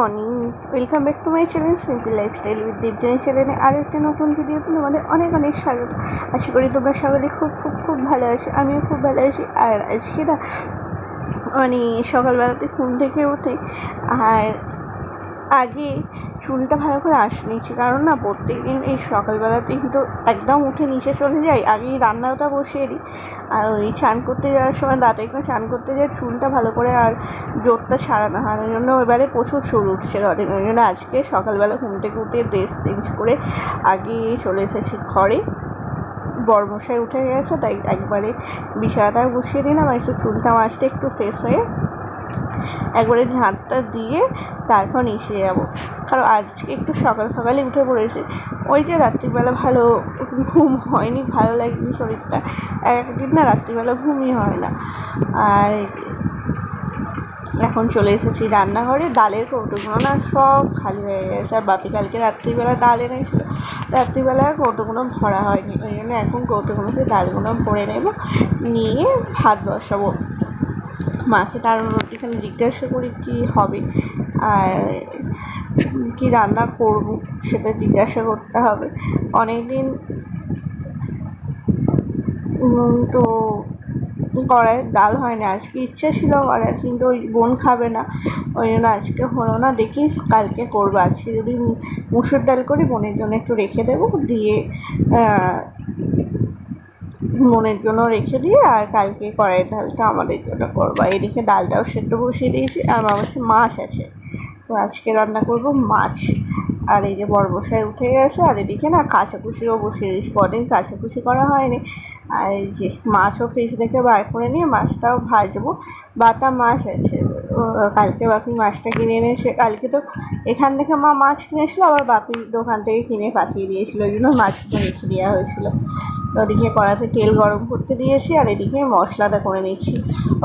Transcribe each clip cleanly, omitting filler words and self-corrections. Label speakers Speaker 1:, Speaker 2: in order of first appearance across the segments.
Speaker 1: Morning, welcome back to my channel simple lifestyle with Dipjoni চ্যানেলে আরও একটা নতুন ভিডিওতে তোমাদের অনেক অনেক স্বাগত। আশা করি তোমরা সকলে খুব খুব খুব ভালো আছো, আমিও খুব ভালো আছি। আর আজকে না সকালবেলাতে ঘুম থেকে উঠে আর আগে চুলটা ভালো করে নিচ্ছি, কারণ না প্রত্যেকদিন এই সকালবেলাতে কিন্তু একদম উঠে নিচে চলে যাই, আগেই রান্নাটা বসিয়ে দিই। আর ওই চান করতে যাওয়ার সময় দাঁতে একটু চান করতে যাই, চুলটা ভালো করে আর জোরটা ছাড়ানো হয়, ওই জন্য এবারে প্রচুর চুল উঠছে ঘরে। ওই জন্য আজকে সকালবেলা ঘুম থেকে উঠে ড্রেস চেঞ্জ করে আগে চলে এসেছি ঘরে। বরমশাই উঠে গেছে, তাই একবারে বিছানাটা বসিয়ে দিলাম আর একটু চুলটা মাজতে একটু ফ্রেশ হয়ে একবারে ঝাঁটটা দিয়ে তারপর এসে যাবো। কারণ আজকে একটু সকাল সকালে উঠে পড়েছে, ওই যে রাত্রিবেলা ভালো ঘুম হয়নি, ভালো লাগেনি শরীরটা, একদিন না রাত্রিবেলা ঘুমই হয় না। আর এখন চলে এসেছি রান্নাঘরে, ডালের কৌটোগুলো না সব খালি হয়ে গেছে। আর বাপি কালকে রাত্রিবেলা ডাল এনেছিল, রাত্রিবেলা কৌটোগুলো ভরা হয়নি, ওই জন্য এখন কৌটোগুলোতে ডালগুলো ভরে নেব, নিয়ে ভাত বসাবো। মাকে তার রুটিখানে জিজ্ঞাসা করি কী হবে আর কি রান্না করব সেটা জিজ্ঞাসা করতে হবে। অনেকদিন তো কড়াইয়ের ডাল হয় না, আজকে ইচ্ছে ছিল করার, কিন্তু ওই বোন খাবে না, ওই জন্য আজকে হলো না। দেখি কালকে করবো। আজকে যদি মুসুর ডাল করি বোনের জন্য একটু রেখে দেবো, দিয়ে বোনের জন্য রেখে দিয়ে আর কালকে কড়াইয়ের ডালটা আমাদের জন্য করবো। এদিকে ডালটাও সেদ্ধ বসিয়ে দিয়েছি, আর অবশ্যই মাছ আছে, তো আজকে রান্না করব মাছ। আর এই যে বরমশাই উঠে গেছে, আর এদিকে না কাঁচাকুচিও বসিয়ে দিয়েছি, কদিন কাঁচাকুচি করা হয়নি। আর এই যে মাছও ফ্রিজ থেকে বার করে নিয়ে মাছটাও ভাজবো। বাটা মাছ আছে, কালকে বাপি মাছটা কিনে এনেছে। কালকে তো এখান থেকে মা মাছ কিনেছিল, আবার বাপির দোকান থেকে কিনে পাঠিয়ে দিয়েছিল, ওই জন্য মাছটা রেখে দেওয়া হয়েছিল। তো ওদিকে কড়াতে তেল গরম করতে দিয়েছি, আর এদিকে মশলাটা করে নিচ্ছি।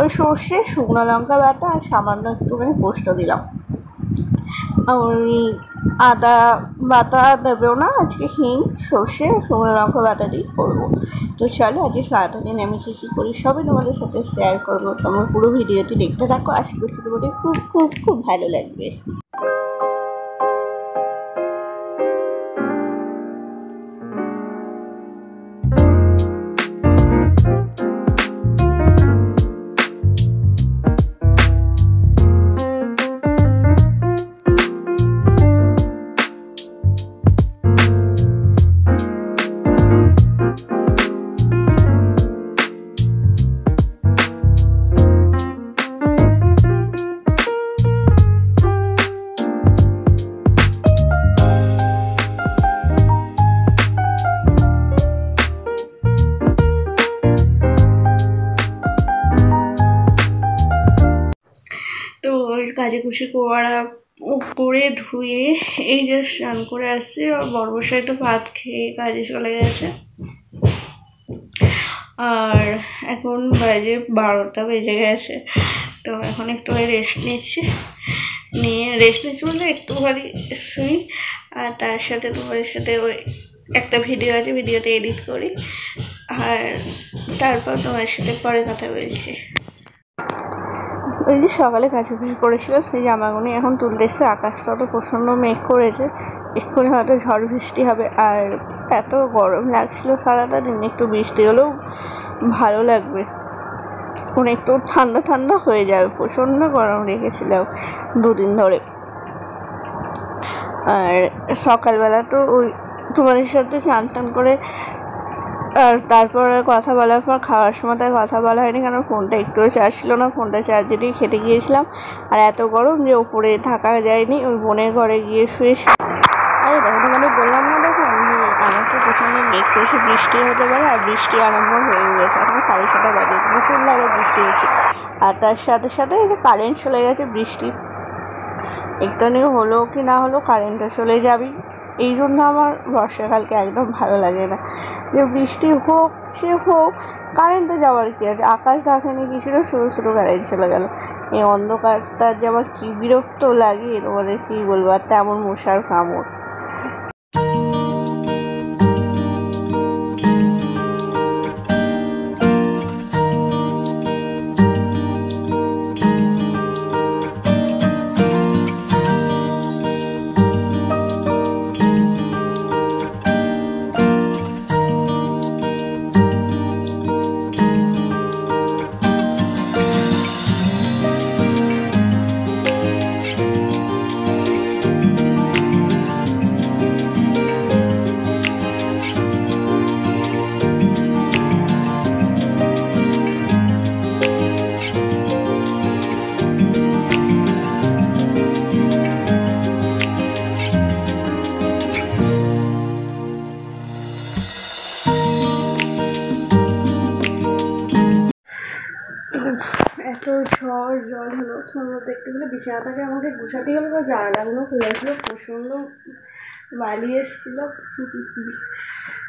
Speaker 1: ওই সর্ষে, শুকনো লঙ্কা বাটা আর সামান্য একটুখানি পোস্ত দিলাম। ওই আদা বাটা দেবেও না, আজকে হিং, সর্ষে, শুকনো লঙ্কা বাটা দিয়ে করবো। তো চলো আজকে সারাটা দিন আমি কী করি সবই তোমাদের সাথে শেয়ার করবো। তোমরা পুরো ভিডিওটি দেখতে থাকো, আশা করছি তোমাদের খুব খুব খুব ভালো লাগবে। কাজে কুশি করে ধুয়ে এই যে স্নান করে আসছি। আর বরমশাই তো ভাত খেয়ে কাজে চলে গেছে, আর এখন বাজে 12টা বেজে গেছে। তো এখন একটু রেস্ট নিচ্ছি, বলতে একটুখানি শুই। আর তার সাথে তোমাদের সাথে ওই একটা ভিডিও আছে, ভিডিওতে এডিট করি, আর তারপর তোমার সাথে পরে কথা বলছি। ওই যে সকালে কাছাকুচি করেছিলাম, সেই জামাগুলো এখন তুলতে এসে, আকাশটা তো প্রচণ্ড মেঘ করেছে, এক্ষুনি হয়তো ঝড় বৃষ্টি হবে। আর এত গরম লাগছিল সারাটা দিন, একটু বৃষ্টি হলেও ভালো লাগবে, একটু ঠান্ডা ঠান্ডা হয়ে যাবে। প্রচণ্ড গরম রেখেছিলাম দুদিন ধরে। আর সকালবেলা তো ওই তোমাদের সাথে চান করে আর তারপর কথা বলার পর খাওয়ার সময় তাই কথা বলা হয়নি, কারণ ফোনটা একটুও চার্জ ছিল না, ফোনটা চার্জে দিয়ে খেতে গিয়েছিলাম। আর এত গরম যে ওপরে থাকা যায়নি, ওই বোনের ঘরে গিয়ে শুয়েছি। আরে দেখো, তোমাদের বললাম না, দেখো আমার তো প্রচণ্ড মেঘ করেছে, বৃষ্টি হতে পারে, আর বৃষ্টি আরম্ভ হয়ে গেছে। এখন 7:30 বাজে, প্রচণ্ডভাবে বৃষ্টি হচ্ছে। আর তার সাথে সাথে এই যে কারেন্ট চলে গেছে, বৃষ্টি একটু নিয়ে হলো কি না হলো কারেন্টটা চলে যাবে। এই জন্য আমার বর্ষাকালকে একদম ভালো লাগে না, যে বৃষ্টি হোক সে হোক, কারেন্টে যাওয়ার কী আছে, আকাশ ঢাকেনি কিছুটা, শুরু শুরু কারেন্ট চলে গেল। এই অন্ধকারটা যে আমার কী বিরক্ত লাগে তোমাদের কী বলবো, আর তেমন মশার কামড়। এত ঝড় জল হলো, তোমরা দেখতে পেলে বিছানাটাকে আমাকে গুছাতে হলো বা জানালাগুলো খুলে আসলো, প্রচণ্ড বালি এসেছিলো,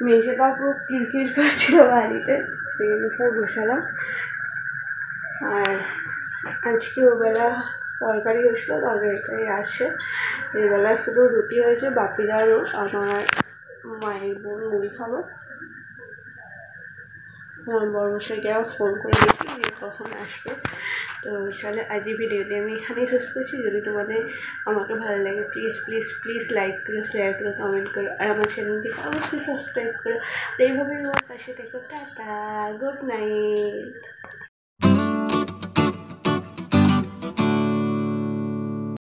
Speaker 1: মেঝেটা পুরো কিরকির করছিল বালিতে, সেগুলো সব গোছালাম। আর আজকে ওবেলা তরকারি হয়েছিলো, তরকারিটাই আছে। এবেলা শুধু রুটি হয়েছে, বাপিদারও আমার মায়ের বোন মুড়ি খাবো। আমার বড়মশাইকে আবার ফোন করে দেখি যে কখন আসবে। তো চলে আজকে ভিডিওটি আমি এখানেই শেষ করছি। যদি তোমাদের আমাকে ভালো লাগে প্লিজ প্লিজ প্লিজ লাইক করো, শেয়ার করো, কমেন্ট করো, আর আমার চ্যানেলটিকে অবশ্যই সাবস্ক্রাইব করো। আর এইভাবেই আমার পাশে থেকো। Tata, good night.